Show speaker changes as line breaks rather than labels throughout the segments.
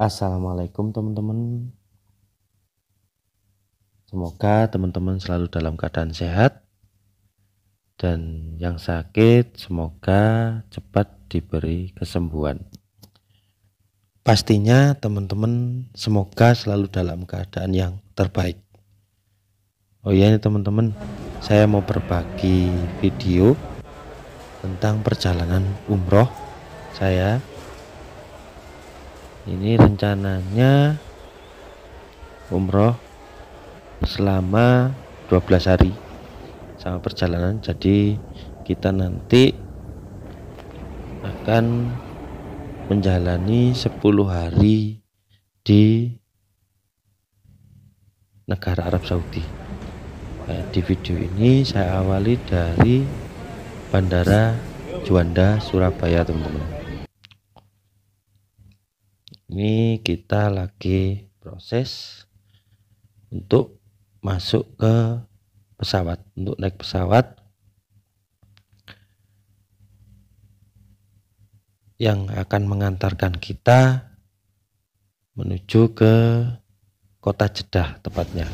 Assalamualaikum teman-teman. Semoga teman-teman selalu dalam keadaan sehat, dan yang sakit semoga cepat diberi kesembuhan. Pastinya teman-teman semoga selalu dalam keadaan yang terbaik. Oh iya teman-teman, saya mau berbagi video tentang perjalanan umroh saya. Ini rencananya umroh selama 12 hari sama perjalanan. Jadi kita nanti akan menjalani 10 hari di negara Arab Saudi. Di video ini saya awali dari Bandara Juanda, Surabaya teman-teman. Ini kita lagi proses untuk masuk ke pesawat, untuk naik pesawat yang akan mengantarkan kita menuju ke kota Jeddah tepatnya.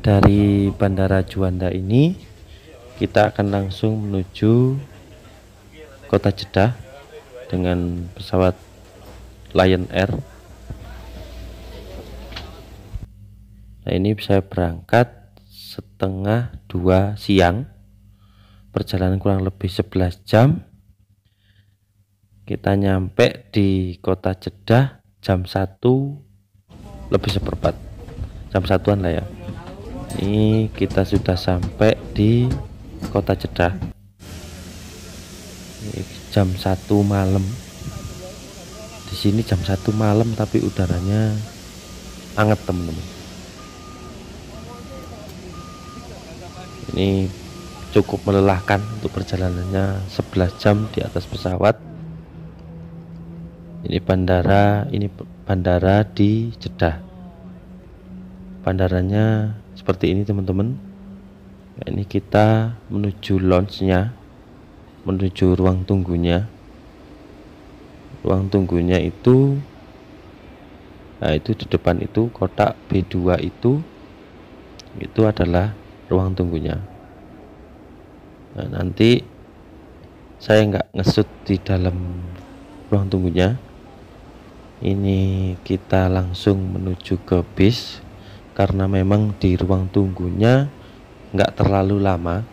Dari Bandara Juanda ini kita akan langsung menuju kota Jeddah dengan pesawat Lion Air. Nah, ini saya berangkat setengah 2 siang, perjalanan kurang lebih 11 jam. Kita nyampe di kota Jeddah jam 1 lebih seperempat, jam 1-an lah ya. Ini kita sudah sampai di kota Jeddah. Ini jam 1 malam. Di sini jam 1 malam tapi udaranya hangat teman-teman. Ini cukup melelahkan untuk perjalanannya 11 jam di atas pesawat. Ini bandara di Jeddah. Bandaranya seperti ini teman-teman. Nah, ini kita menuju lounge-nya, menuju ruang tunggunya. Ruang tunggunya itu, nah itu di depan itu kotak B2 itu adalah ruang tunggunya. Nah, nanti saya nggak ngesut di dalam ruang tunggunya. Ini kita langsung menuju ke bis karena memang di ruang tunggunya nggak terlalu lama,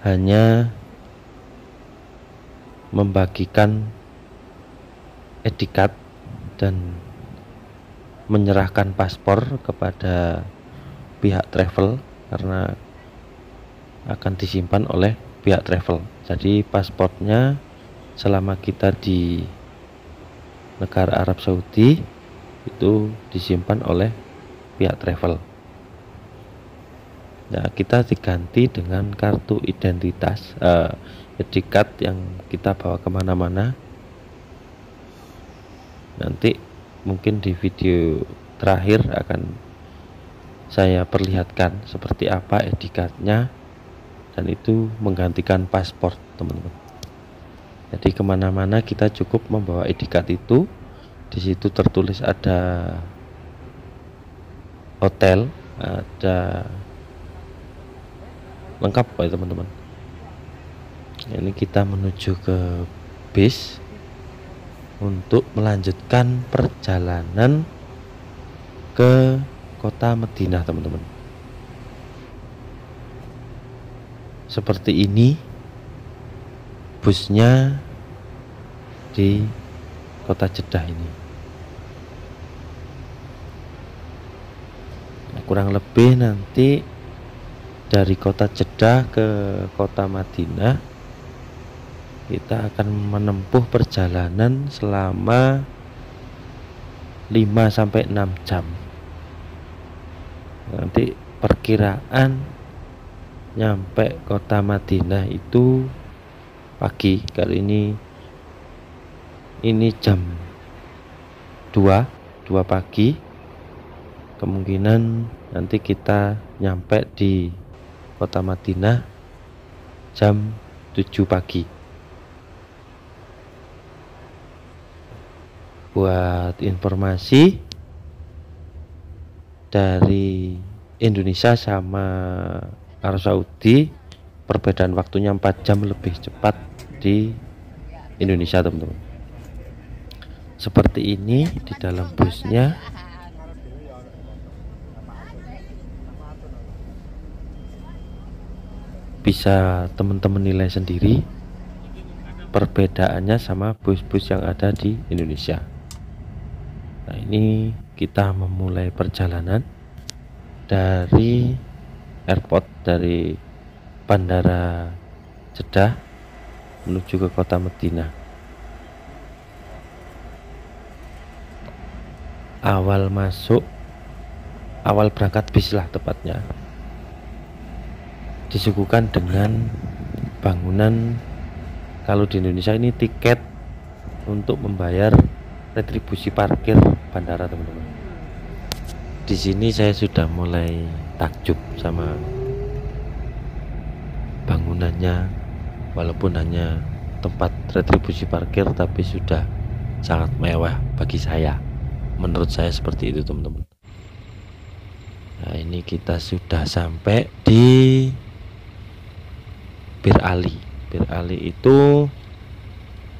hanya membagikan etikat dan menyerahkan paspor kepada pihak travel karena akan disimpan oleh pihak travel. Jadi paspornya selama kita di negara Arab Saudi itu disimpan oleh pihak travel. Nah, kita diganti dengan kartu identitas, etikat yang kita bawa kemana-mana. Nanti mungkin di video terakhir akan saya perlihatkan seperti apa etikatnya, dan itu menggantikan paspor teman-teman. Jadi kemana-mana kita cukup membawa etikat itu. Di situ tertulis ada hotel, ada lengkap ya teman-teman. Ini kita menuju ke bis untuk melanjutkan perjalanan ke kota Madinah teman-teman. Seperti ini busnya di kota Jeddah ini. Nah, kurang lebih nanti dari kota Jeddah ke kota Madinah kita akan menempuh perjalanan selama 5-6 jam. Nanti perkiraan nyampe kota Madinah itu pagi. Kali ini jam 2 pagi. Kemungkinan nanti kita nyampe di kota Madinah jam 7 pagi. buat informasi, dari Indonesia sama Arab Saudi perbedaan waktunya 4 jam lebih cepat di Indonesia teman-teman. Seperti ini di dalam busnya. Bisa teman-teman nilai sendiri perbedaannya sama bus-bus yang ada di Indonesia. Nah, ini kita memulai perjalanan dari airport, dari Bandara Jeddah menuju ke kota Madinah. Awal berangkat bis lah tepatnya, disuguhkan dengan bangunan, kalau di Indonesia ini tiket untuk membayar retribusi parkir bandara teman-teman. Di sini saya sudah mulai takjub sama bangunannya, walaupun hanya tempat retribusi parkir tapi sudah sangat mewah bagi saya, menurut saya seperti itu teman-teman. Nah, ini kita sudah sampai di Bir Ali. Bir Ali itu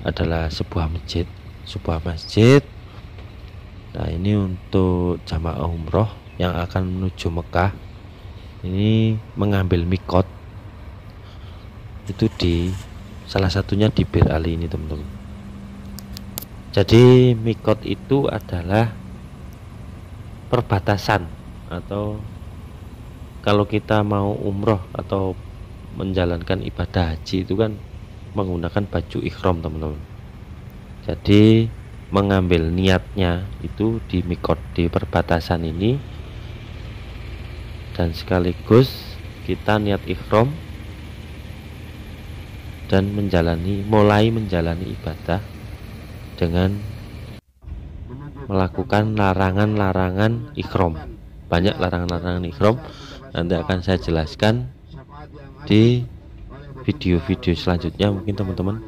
adalah sebuah masjid. Nah, ini untuk jamaah umroh yang akan menuju Mekah, ini mengambil mikot itu di salah satunya di Bir Ali ini teman-teman. Jadi mikot itu adalah perbatasan, atau kalau kita mau umroh atau menjalankan ibadah haji itu kan menggunakan baju ikhram teman-teman. Jadi mengambil niatnya itu di mikot, di perbatasan ini, dan sekaligus kita niat ikhram dan mulai menjalani ibadah dengan melakukan larangan-larangan ikhram. Banyak larangan-larangan ikhram, nanti akan saya jelaskan di video-video selanjutnya mungkin teman-teman,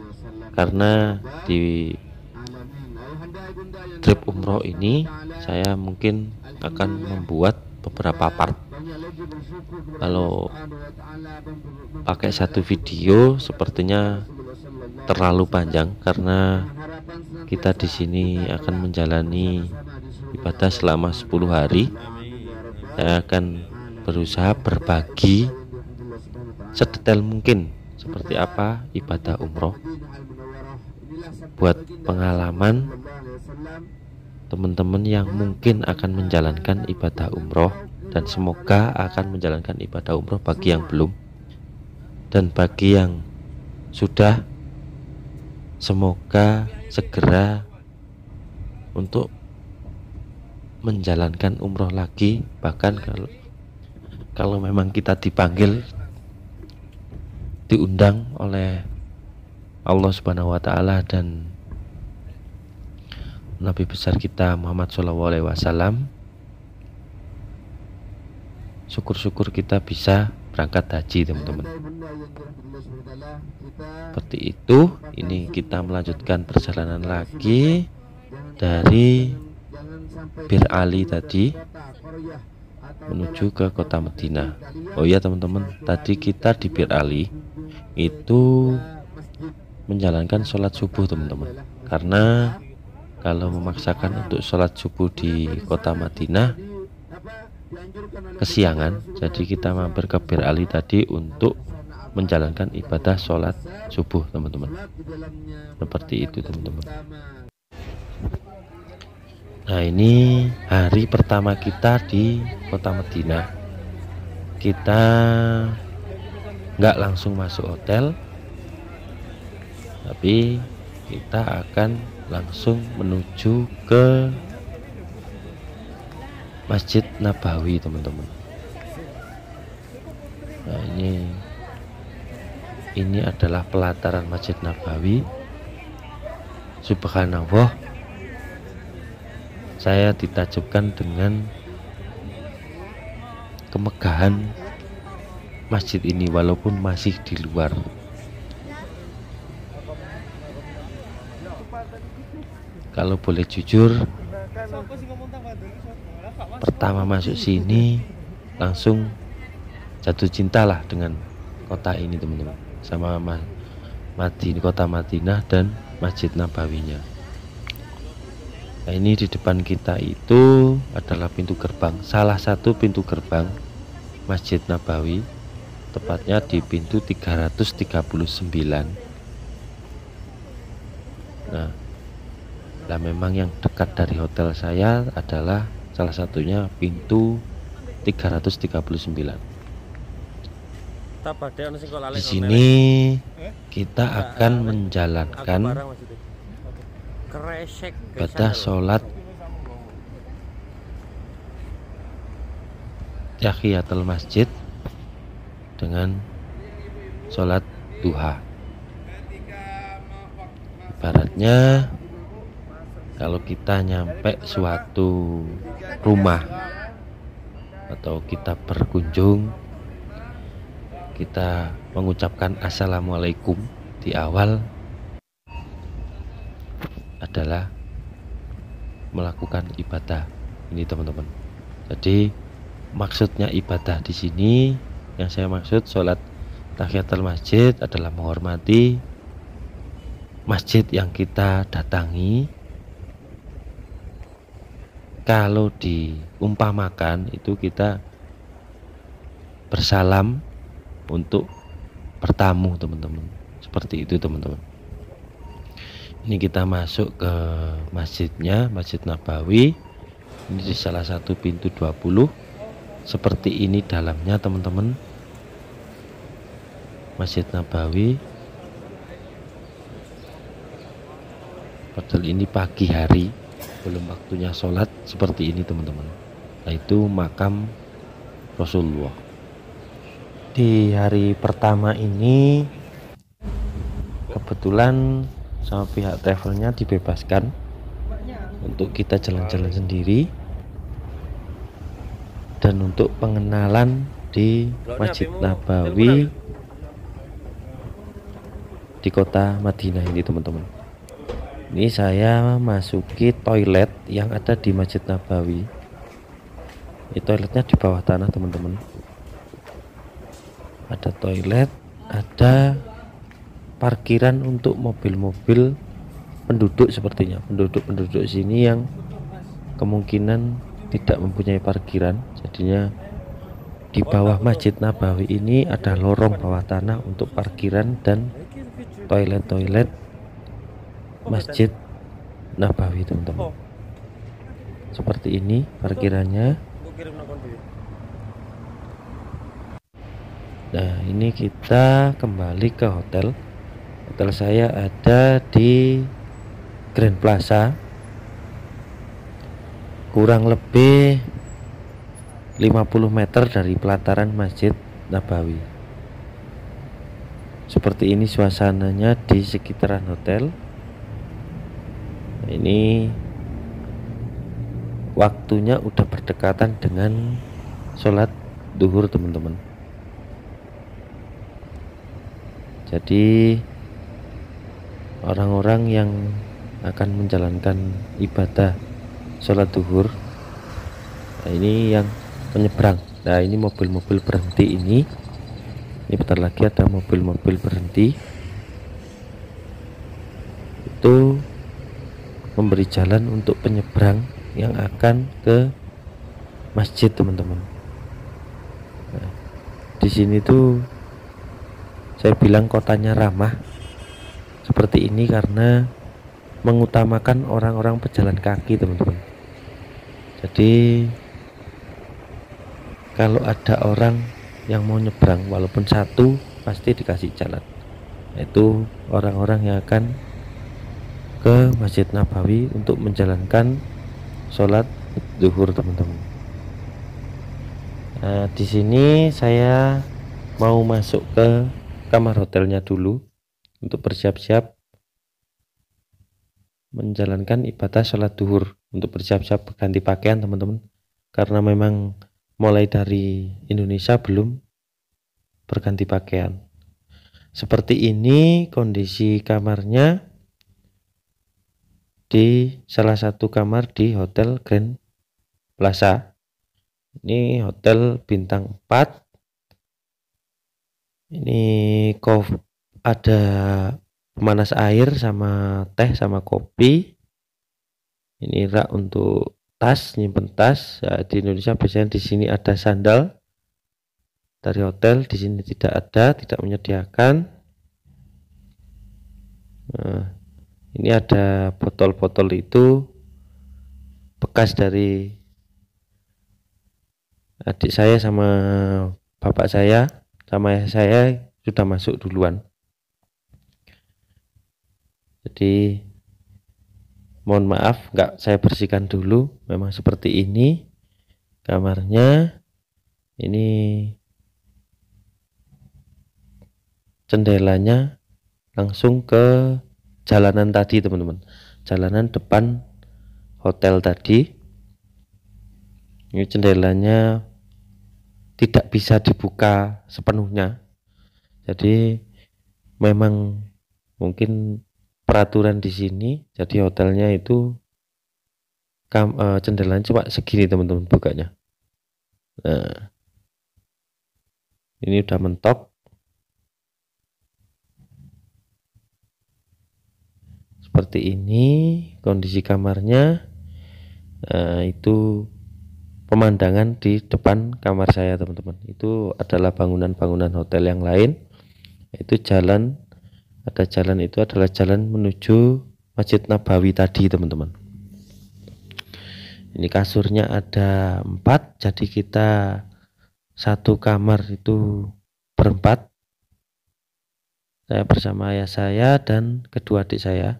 karena di trip umroh ini saya mungkin akan membuat beberapa part. Kalau pakai satu video sepertinya terlalu panjang, karena kita di sini akan menjalani ibadah selama 10 hari. Saya akan berusaha berbagi sedetail mungkin seperti apa ibadah umroh, buat pengalaman teman-teman yang mungkin akan menjalankan ibadah umroh, dan semoga akan menjalankan ibadah umroh bagi yang belum, dan bagi yang sudah, semoga segera untuk menjalankan umroh lagi. Bahkan kalau memang kita dipanggil, diundang oleh Allah Subhanahu wa Ta'ala dan Nabi besar kita Muhammad SAW, syukur-syukur kita bisa berangkat haji teman-teman. Seperti itu. Ini kita melanjutkan perjalanan lagi dari Bir Ali tadi menuju ke kota Madinah. Oh iya teman-teman, tadi kita di Bir Ali itu menjalankan sholat subuh teman-teman, karena kalau memaksakan untuk sholat subuh di kota Madinah kesiangan, jadi kita mampir ke Bir Ali tadi untuk menjalankan ibadah sholat subuh teman-teman. Seperti itu teman-teman. Nah, ini hari pertama kita di kota Madinah. Kita nggak langsung masuk hotel, tapi kita akan langsung menuju ke Masjid Nabawi teman-teman. Nah, ini adalah pelataran Masjid Nabawi. Subhanallah, saya ditakjubkan dengan kemegahan masjid ini walaupun masih di luar. kalau boleh jujur, pertama masuk sini langsung jatuh cinta lah dengan kota ini teman-teman, sama kota Madinah dan Masjid Nabawinya. Nah, ini di depan kita itu adalah pintu gerbang, salah satu pintu gerbang Masjid Nabawi, tepatnya di pintu 339. Nah, memang yang dekat dari hotel saya adalah salah satunya pintu 339. Di sini kita akan menjalankan ibadah sholat tahiyatul masjid dengan sholat duha. Ibaratnya kalau kita nyampe suatu rumah atau kita berkunjung, kita mengucapkan assalamualaikum di awal adalah melakukan ibadah ini teman-teman. Jadi maksudnya ibadah di sini, yang saya maksud sholat tahiyatul masjid adalah menghormati masjid yang kita datangi. Kalau diumpamakan itu kita bersalam untuk bertamu teman-teman, seperti itu teman-teman. Ini kita masuk ke masjidnya, Masjid Nabawi. Ini di salah satu pintu 20. Seperti ini dalamnya teman-teman, Masjid Nabawi. Padahal ini pagi hari, belum waktunya sholat, seperti ini teman-teman. Nah, itu makam Rasulullah. Di hari pertama ini kebetulan sama pihak travelnya dibebaskan untuk kita jalan-jalan sendiri dan untuk pengenalan di Masjid Nabawi di kota Madinah ini teman-teman. Ini saya masuki toilet yang ada di Masjid Nabawi. Ini toiletnya di bawah tanah teman-teman. Ada toilet, ada parkiran untuk mobil-mobil penduduk, sepertinya penduduk sini yang kemungkinan tidak mempunyai parkiran. Jadinya di bawah Masjid Nabawi ini ada lorong bawah tanah untuk parkiran dan toilet Masjid Nabawi teman-teman. Seperti ini parkirannya. Nah, ini kita kembali ke hotel. Hotel saya ada di Grand Plaza, kurang lebih 50 meter dari pelataran Masjid Nabawi. Seperti ini suasananya di sekitaran hotel. Nah, ini waktunya udah berdekatan dengan sholat duhur teman-teman. Jadi orang-orang yang akan menjalankan ibadah sholat duhur, nah ini yang menyeberang. Nah, ini mobil-mobil berhenti ini bentar lagi ada mobil-mobil berhenti, itu memberi jalan untuk penyeberang yang akan ke masjid teman-teman. Nah, di sini tuh saya bilang kotanya ramah seperti ini karena mengutamakan orang-orang pejalan kaki teman-teman. Jadi kalau ada orang yang mau nyebrang walaupun satu, pasti dikasih jalan, yaitu orang-orang yang akan ke Masjid Nabawi untuk menjalankan sholat zuhur teman-teman. Nah, di sini saya mau masuk ke kamar hotelnya dulu untuk bersiap-siap menjalankan ibadah sholat duhur, untuk bersiap-siap ganti pakaian teman-teman, karena memang mulai dari Indonesia belum berganti pakaian. Seperti ini kondisi kamarnya. Ini di salah satu pintu 20. Seperti ini dalamnya teman-teman. Nah, ini kita kembali ke hotel. Hotel saya ada di Grand Plaza, kurang lebih 50 meter dari pelataran Masjid Nabawi. Seperti ini suasananya di sekitaran hotel. Ini waktunya udah berdekatan dengan sholat duhur. Di hari pertama ini kebetulan sama pihak travelnya dibebaskan untuk kita jalan-jalan sendiri dan untuk pengenalan di Masjid Nabawi. di salah satu kamar di Hotel Grand Plaza. Ini hotel bintang 4. Ini ada pemanas air sama teh sama kopi. Ini rak untuk tas, nyimpen tas. Ya, di Indonesia biasanya di sini ada sandal. Dari hotel di sini tidak ada, tidak menyediakan. Nah, ini ada botol-botol itu bekas dari adik saya sama bapak saya sama ayah saya sudah masuk duluan. Jadi mohon maaf nggak saya bersihkan dulu. Memang seperti ini kamarnya. Ini jendelanya langsung ke jalanan tadi teman-teman, jalanan depan hotel tadi. Ini jendelanya tidak bisa dibuka sepenuhnya, jadi memang mungkin peraturan di sini, jadi hotelnya itu jendelanya cuma segini teman-teman bukanya. Nah, ini udah mentok. Seperti ini kondisi kamarnya. Nah, itu pemandangan di depan kamar saya teman-teman. Itu adalah bangunan-bangunan hotel yang lain. Itu jalan, ada jalan, itu adalah jalan menuju Masjid Nabawi tadi teman-teman. Ini kasurnya ada 4, jadi kita satu kamar itu berempat. Saya bersama ayah saya dan kedua adik saya.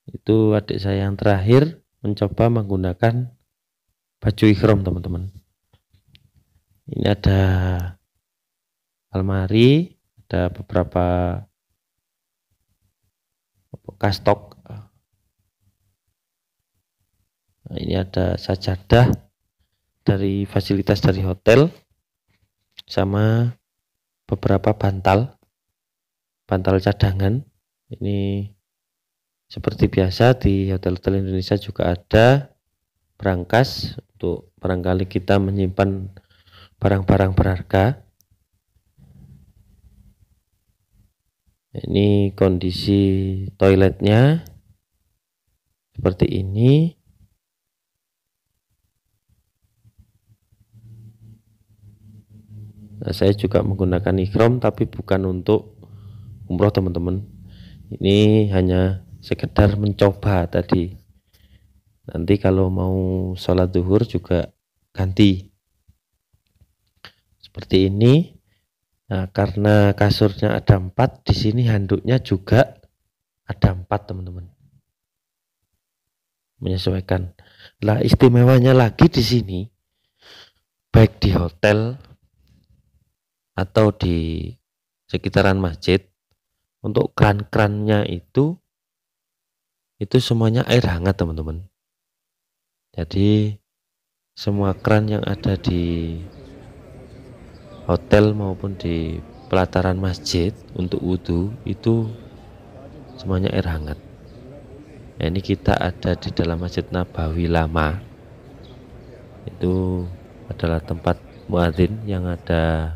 Itu adik saya yang terakhir mencoba menggunakan baju ikhram teman-teman. Ini ada almari, ada beberapa bekas stok. Nah, ini ada sajadah dari fasilitas dari hotel sama beberapa bantal cadangan. Ini seperti biasa di hotel-hotel Indonesia juga ada brankas untuk barangkali kita menyimpan barang-barang berharga. Ini kondisi toiletnya seperti ini. Nah, saya juga menggunakan ikhram tapi bukan untuk umroh teman-teman. Ini hanya sekedar mencoba tadi. Nanti kalau mau sholat zuhur juga ganti seperti ini. Nah, karena kasurnya ada 4, di sini handuknya juga ada 4 teman-teman. Menyesuaikan. Lah istimewanya lagi di sini, baik di hotel atau di sekitaran masjid, untuk kran-krannya itu semuanya air hangat teman-teman. Jadi semua kran yang ada di hotel maupun di pelataran masjid untuk wudhu itu semuanya air hangat. Nah, ini kita ada di dalam Masjid Nabawi lama. Itu adalah tempat muadzin yang ada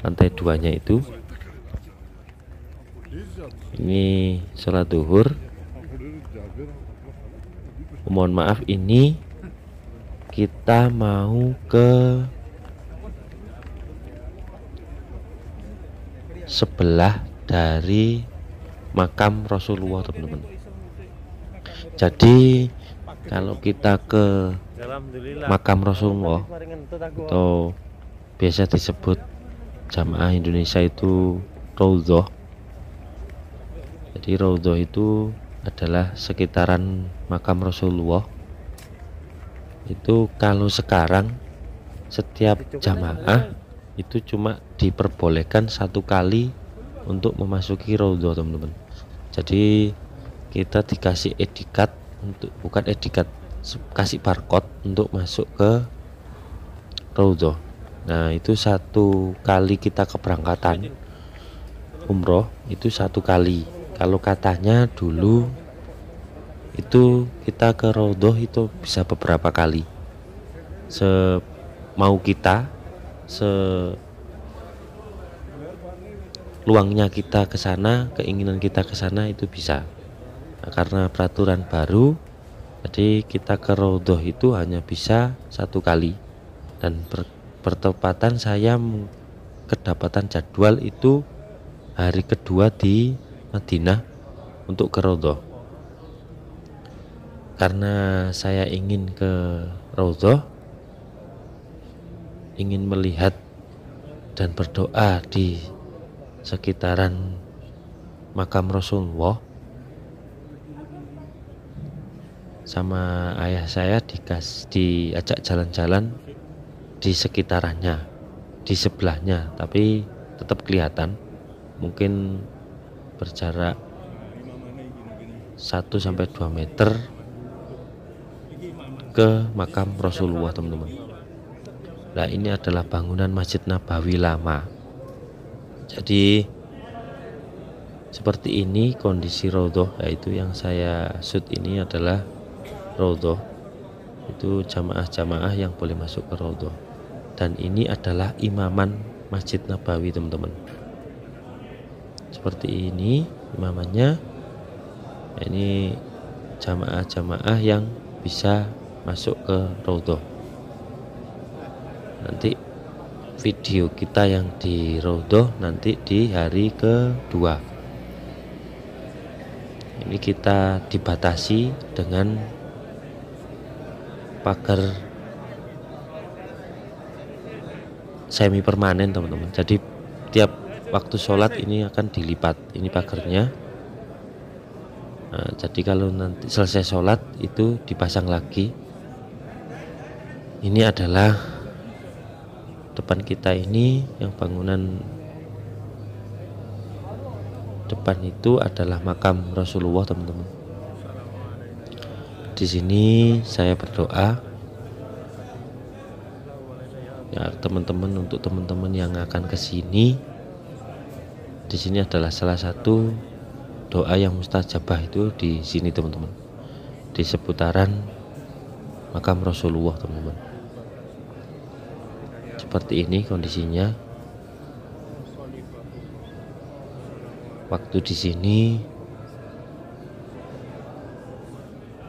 lantai 2-nya itu. Ini sholat zuhur. Mohon maaf, ini kita mau ke sebelah dari makam Rasulullah teman-teman. Jadi kalau kita ke makam Rasulullah atau biasa disebut jamaah Indonesia itu Raudhah. Jadi Raudhah itu adalah sekitaran makam Rasulullah. Itu kalau sekarang setiap jamaah itu cuma diperbolehkan 1 kali untuk memasuki Raudhah teman-teman. Jadi kita dikasih etikat untuk, bukan etikat, kasih barcode untuk masuk ke Raudhah. Nah itu 1 kali kita keberangkatan umroh itu 1 kali. Kalau katanya dulu itu kita ke Raudhah itu bisa beberapa kali, semau kita, seluangnya kita ke sana, keinginan kita ke sana itu bisa. Nah, karena peraturan baru, jadi kita ke Raudhah itu hanya bisa 1 kali, dan bertepatan saya kedapatan jadwal itu hari kedua di Madinah untuk ke Raudhah. Karena saya ingin ke Raudhah, ingin melihat dan berdoa di sekitaran makam Rasulullah, sama ayah saya diajak jalan-jalan di sekitarannya, di sebelahnya, tapi tetap kelihatan, mungkin berjarak 1-2 meter ke makam Rasulullah, teman-teman. Nah, ini adalah bangunan Masjid Nabawi lama. Jadi seperti ini kondisi Raudhah, yaitu yang saya shoot ini adalah Raudhah. Itu jamaah-jamaah yang boleh masuk ke Raudhah. Dan ini adalah imaman Masjid Nabawi, teman-teman. Seperti ini imamannya. Ini jamaah-jamaah yang bisa masuk ke Raudhah. Nanti video kita yang di Raudhah nanti di hari kedua. Ini kita dibatasi dengan pagar semi permanen, teman-teman. Jadi tiap waktu sholat ini akan dilipat, ini pagarnya. Nah, jadi kalau nanti selesai sholat itu dipasang lagi. Ini adalah depan kita, ini yang bangunan depan itu adalah makam Rasulullah, teman-teman. Di sini saya berdoa ya teman-teman, untuk teman-teman yang akan ke sini. Di sini adalah salah satu doa yang mustajabah itu di sini, teman-teman, di seputaran makam Rasulullah, teman-teman. Seperti ini kondisinya. Waktu di sini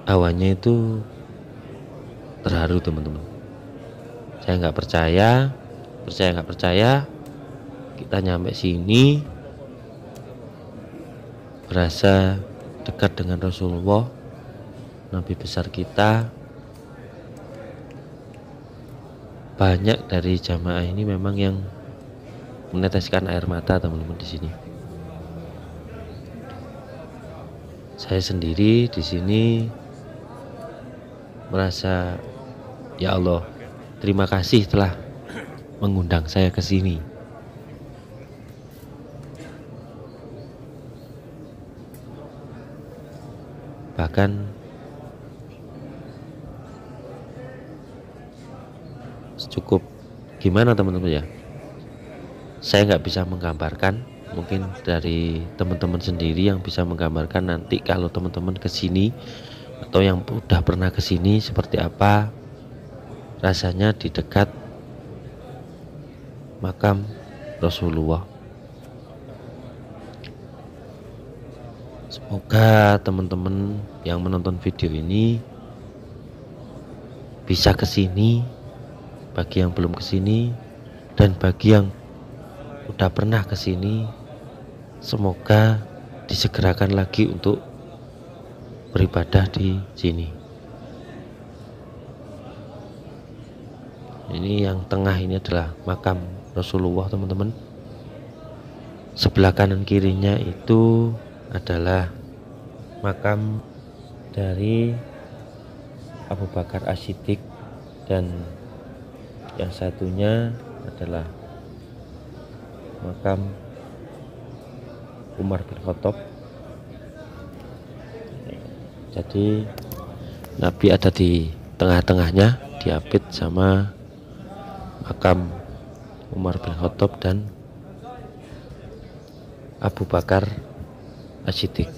awalnya itu terharu, teman-teman. Saya nggak percaya nggak percaya, kita nyampe sini berasa dekat dengan Rasulullah, Nabi besar kita. Banyak dari jamaah ini memang yang meneteskan air mata, teman-teman, di sini. Saya sendiri di sini merasa, ya Allah, terima kasih telah mengundang saya ke sini. Bahkan cukup gimana, teman-teman, ya, saya nggak bisa menggambarkan. Mungkin dari teman-teman sendiri yang bisa menggambarkan nanti kalau teman-teman ke sini atau yang udah pernah ke sini, seperti apa rasanya di dekat makam Rasulullah. Semoga teman-teman yang menonton video ini bisa ke sini, bagi yang belum ke sini, dan bagi yang udah pernah ke sini, semoga disegerakan lagi untuk beribadah di sini. Ini yang tengah ini adalah makam Rasulullah, teman-teman. Sebelah kanan kirinya itu adalah makam dari Abu Bakar As-Siddiq, dan yang satunya adalah makam Umar bin Khattab. Jadi Nabi ada di tengah-tengahnya, diapit sama makam Umar bin Khattab dan Abu Bakar As-Siddiq.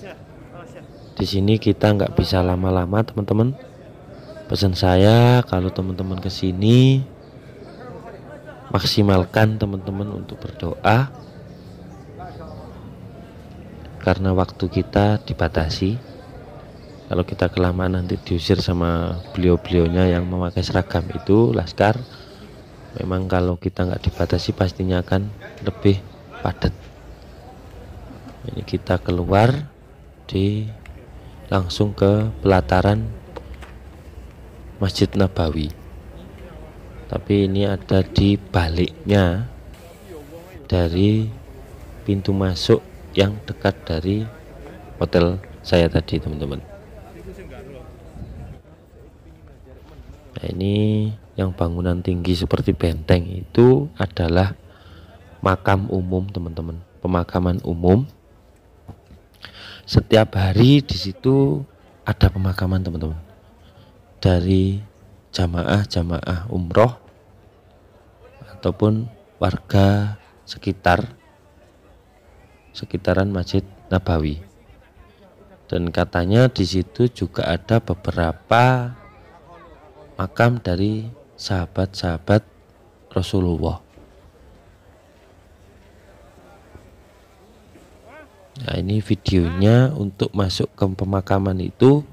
Di sini kita nggak bisa lama-lama teman-teman. Pesan saya kalau teman-teman kesini, maksimalkan teman-teman untuk berdoa, karena waktu kita dibatasi. Kalau kita kelamaan nanti diusir sama beliau-beliaunya yang memakai seragam itu, laskar. Memang kalau kita nggak dibatasi pastinya akan lebih padat. Ini kita keluar langsung ke pelataran Masjid Nabawi, tapi ini ada di baliknya dari pintu masuk yang dekat dari hotel saya tadi teman-teman. Nah, ini yang bangunan tinggi seperti benteng itu adalah makam umum teman-teman, pemakaman umum. Setiap hari di situ ada pemakaman teman-teman, dari jamaah umroh ataupun warga sekitaran Masjid Nabawi. Dan katanya di situ juga ada beberapa makam dari sahabat-sahabat Rasulullah. Nah, ini videonya untuk masuk ke pemakaman itu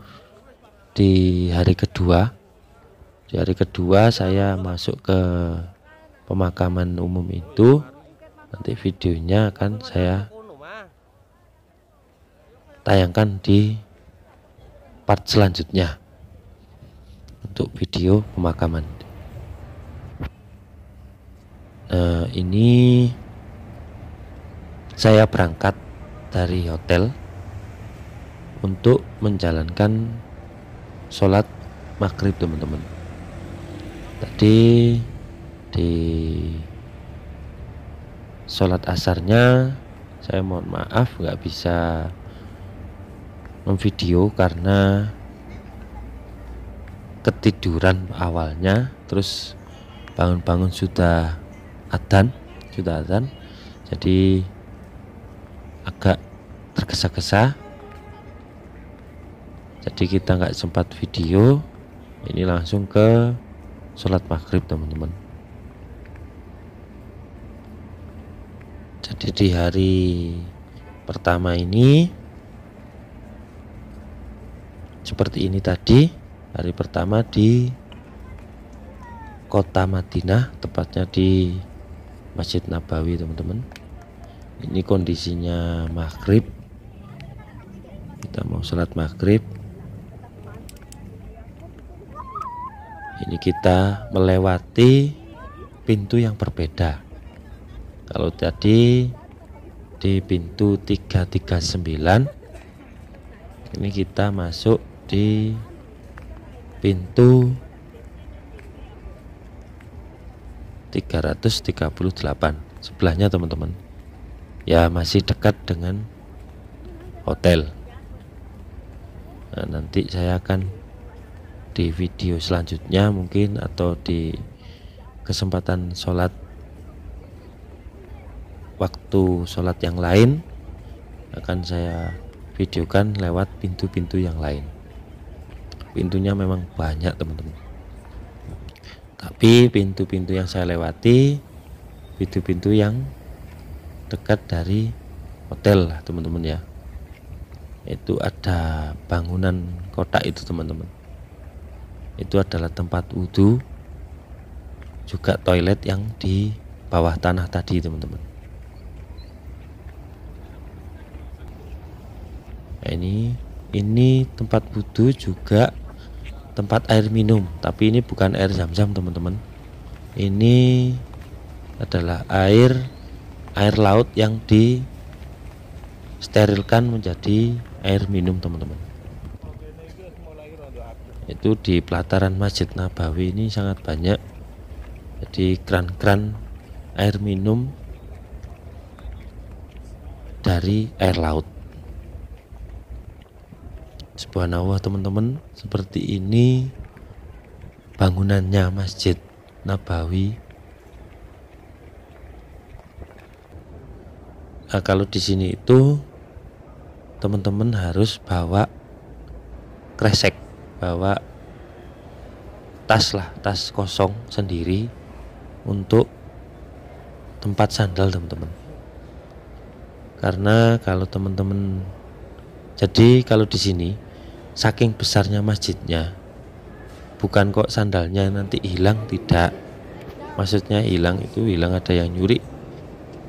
di hari kedua. Di hari kedua saya masuk ke pemakaman umum itu. Nanti videonya akan saya tayangkan di part selanjutnya untuk video pemakaman. Nah, ini saya berangkat dari hotel untuk menjalankan sholat maghrib teman-teman. Tadi di sholat asarnya saya mohon maaf nggak bisa memvideo karena ketiduran awalnya, terus bangun-bangun sudah adzan, jadi agak tergesa-gesa, jadi kita nggak sempat video. Ini langsung ke sholat maghrib teman-teman. Jadi di hari pertama ini seperti ini tadi. Hari pertama di kota Madinah, tepatnya di Masjid Nabawi teman-teman. Ini kondisinya maghrib, kita mau sholat maghrib. Ini kita melewati pintu yang berbeda. Kalau tadi di pintu 339, ini kita masuk di pintu 338 sebelahnya teman-teman. Ya, masih dekat dengan hotel. Nah, nanti saya akan di video selanjutnya mungkin, atau di kesempatan sholat, waktu sholat yang lain, akan saya videokan lewat pintu-pintu yang lain. Pintunya memang banyak teman-teman, tapi pintu-pintu yang saya lewati pintu-pintu yang dekat dari hotel lah teman-teman ya. Itu ada bangunan kotak itu teman-teman, itu adalah tempat wudhu, juga toilet yang di bawah tanah tadi teman-teman. Nah, ini tempat wudhu juga tempat air minum, tapi ini bukan air zam-zam teman-teman. Ini adalah air laut yang disterilkan menjadi air minum teman-teman. Itu di pelataran Masjid Nabawi ini sangat banyak. Jadi kran-kran air minum dari air laut. Subhanallah teman-teman, seperti ini bangunannya Masjid Nabawi. Nah, kalau di sini itu teman-teman harus bawa kresek, bawa tas kosong sendiri untuk tempat sandal teman-teman. Karena kalau teman-teman, jadi kalau di sini saking besarnya masjidnya, bukan kok sandalnya nanti hilang, tidak. Maksudnya hilang itu hilang ada yang nyuri,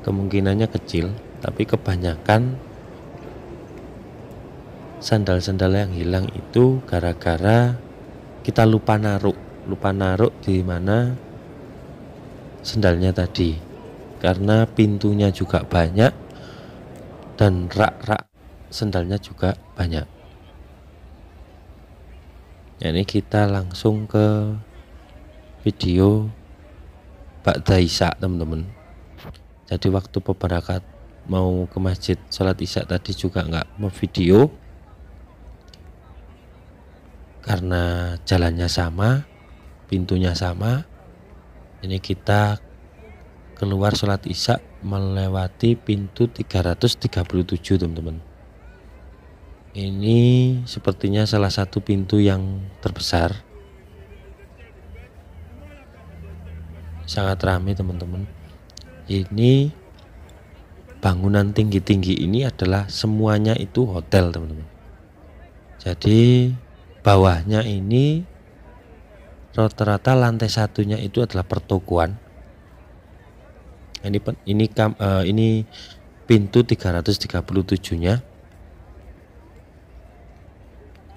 kemungkinannya kecil, tapi kebanyakan sandal-sandal yang hilang itu gara-gara kita lupa naruh di mana sandalnya tadi, karena pintunya juga banyak dan rak-rak sandalnya juga banyak. Ini kita langsung ke video ba'da isya teman-teman. Jadi waktu peberakat mau ke masjid sholat isya tadi juga nggak mau video, karena jalannya sama, pintunya sama. Ini kita keluar sholat isya melewati pintu 337 teman-teman. Ini sepertinya salah satu pintu yang terbesar, sangat ramai teman-teman. Ini bangunan tinggi-tinggi ini adalah semuanya itu hotel teman-teman. Jadi bawahnya ini rata-rata lantai satunya itu adalah pertokoan. Ini pintu 337-nya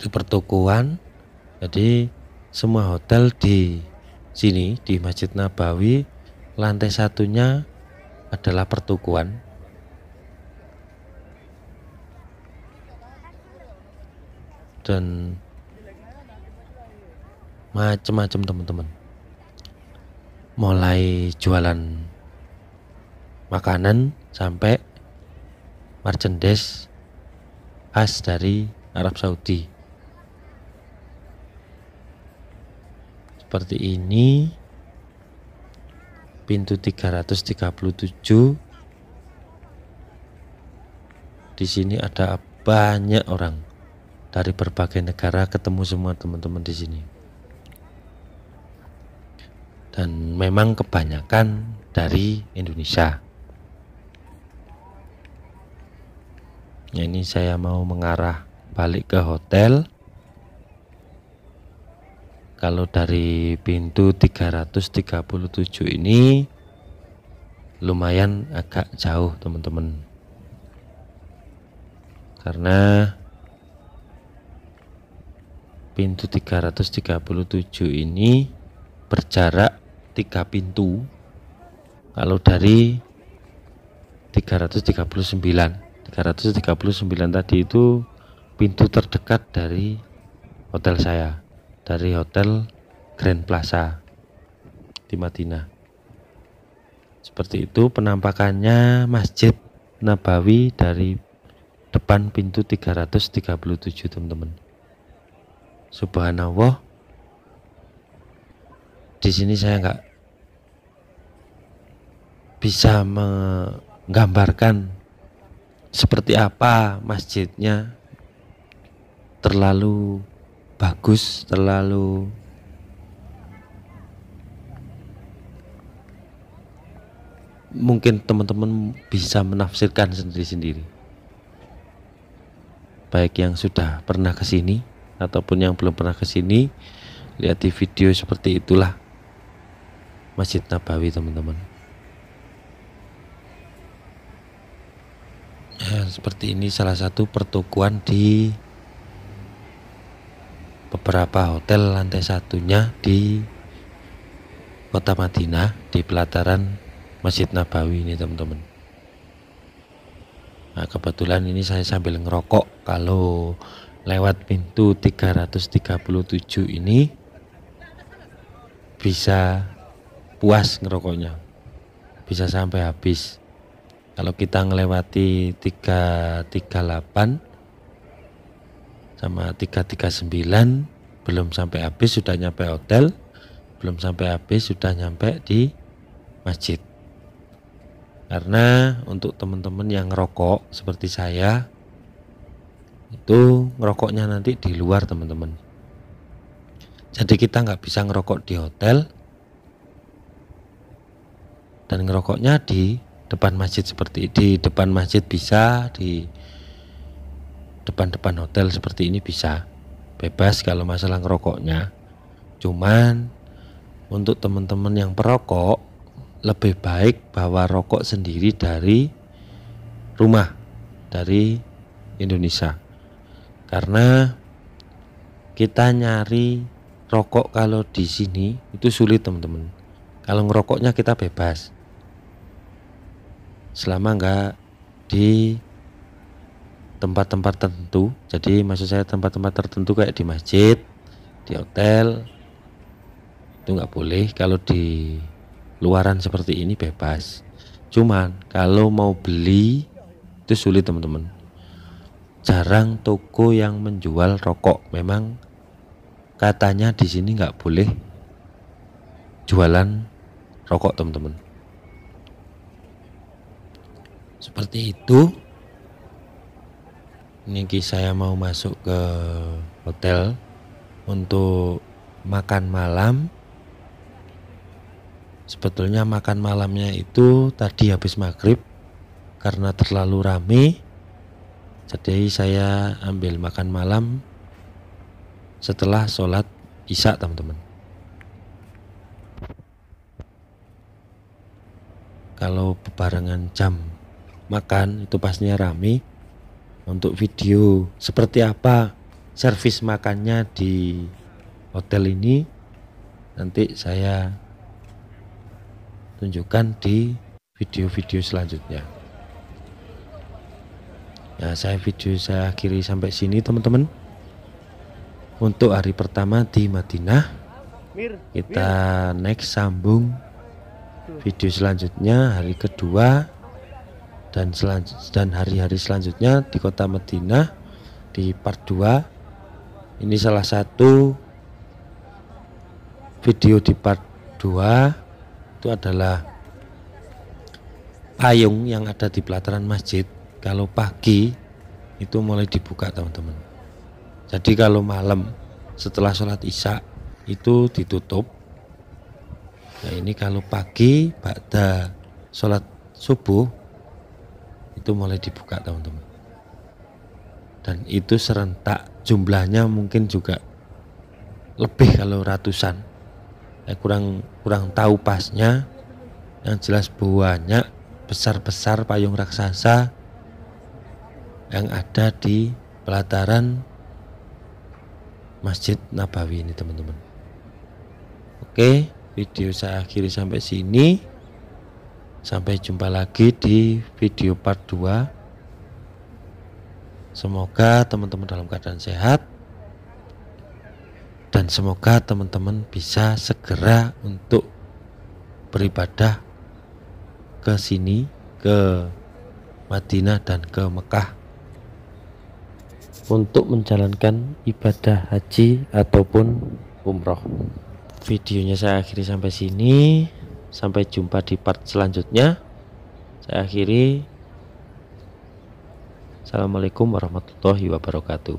itu pertokoan. Jadi semua hotel di sini di Masjid Nabawi lantai satunya adalah pertokoan. Dan macam-macam teman-teman, mulai jualan makanan sampai merchandise khas dari Arab Saudi. Seperti ini pintu 337. Di sini ada banyak orang dari berbagai negara, ketemu semua teman-teman di sini. Dan memang kebanyakan dari Indonesia. Ini saya mau mengarah balik ke hotel. Kalau dari pintu 337 ini lumayan agak jauh teman-teman, karena pintu 337 ini berjarak 3 pintu. Kalau dari 339 tadi itu pintu terdekat dari hotel saya, dari hotel Grand Plaza di Madinah. Seperti itu penampakannya Masjid Nabawi dari depan pintu 337 teman-teman. Subhanallah, di sini saya nggak bisa menggambarkan seperti apa masjidnya, terlalu bagus, terlalu mungkin teman-teman bisa menafsirkan sendiri-sendiri, baik yang sudah pernah ke sini ataupun yang belum pernah ke sini. Lihat di video seperti itulah Masjid Nabawi teman-teman. Ya, seperti ini salah satu pertokoan di beberapa hotel lantai satunya di kota Madinah, di pelataran Masjid Nabawi ini teman-teman. Nah, kebetulan ini saya sambil ngerokok. Kalau lewat pintu 337 ini bisa puas ngerokoknya, bisa sampai habis. Kalau kita ngelewati 338 sama 339 belum sampai habis sudah nyampe hotel, belum sampai habis sudah nyampe di masjid. Karena untuk teman-teman yang ngerokok seperti saya, itu ngerokoknya nanti di luar teman-teman. Jadi kita nggak bisa ngerokok di hotel dan ngerokoknya di depan masjid, seperti di depan masjid bisa, di depan-depan hotel seperti ini bisa, bebas kalau masalah ngerokoknya. Cuman untuk teman-teman yang perokok, lebih baik bawa rokok sendiri dari rumah, dari Indonesia, karena kita nyari rokok kalau di sini itu sulit teman-teman. Kalau ngerokoknya kita bebas, selama enggak di tempat-tempat tertentu. Jadi maksud saya tempat-tempat tertentu kayak di masjid, di hotel, itu nggak boleh. Kalau di luaran seperti ini bebas. Cuman kalau mau beli itu sulit teman-teman. Jarang toko yang menjual rokok. Memang katanya di sini nggak boleh jualan rokok teman-teman. Seperti itu. Ini saya mau masuk ke hotel untuk makan malam. Sebetulnya makan malamnya itu tadi habis maghrib, karena terlalu rame, jadi saya ambil makan malam setelah sholat isya teman-teman. Kalau bebarengan jam makan itu pastinya rame. Untuk video seperti apa servis makannya di hotel ini nanti saya tunjukkan di video-video selanjutnya. Nah, saya akhiri sampai sini teman-teman. Untuk hari pertama di Madinah, kita next sambung video selanjutnya hari kedua dan hari-hari selanjutnya di kota Madinah di part 2. Ini salah satu video di part 2 itu adalah payung yang ada di pelataran masjid. Kalau pagi itu mulai dibuka teman-teman. Jadi kalau malam setelah sholat isya itu ditutup. Nah ini kalau pagi pada sholat subuh itu mulai dibuka teman-teman. Dan itu serentak, jumlahnya mungkin juga lebih kalau ratusan. Kurang tahu pasnya. Yang jelas banyak besar-besar payung raksasa yang ada di pelataran Masjid Nabawi ini teman-teman. Oke, video saya akhiri sampai sini. Sampai jumpa lagi di video part 2. Semoga teman-teman dalam keadaan sehat, dan semoga teman-teman bisa segera untuk beribadah ke sini, ke Madinah dan ke Mekah, untuk menjalankan ibadah haji ataupun umroh. Videonya saya akhiri sampai sini. Sampai jumpa di part selanjutnya. Saya akhiri. Assalamualaikum warahmatullahi wabarakatuh.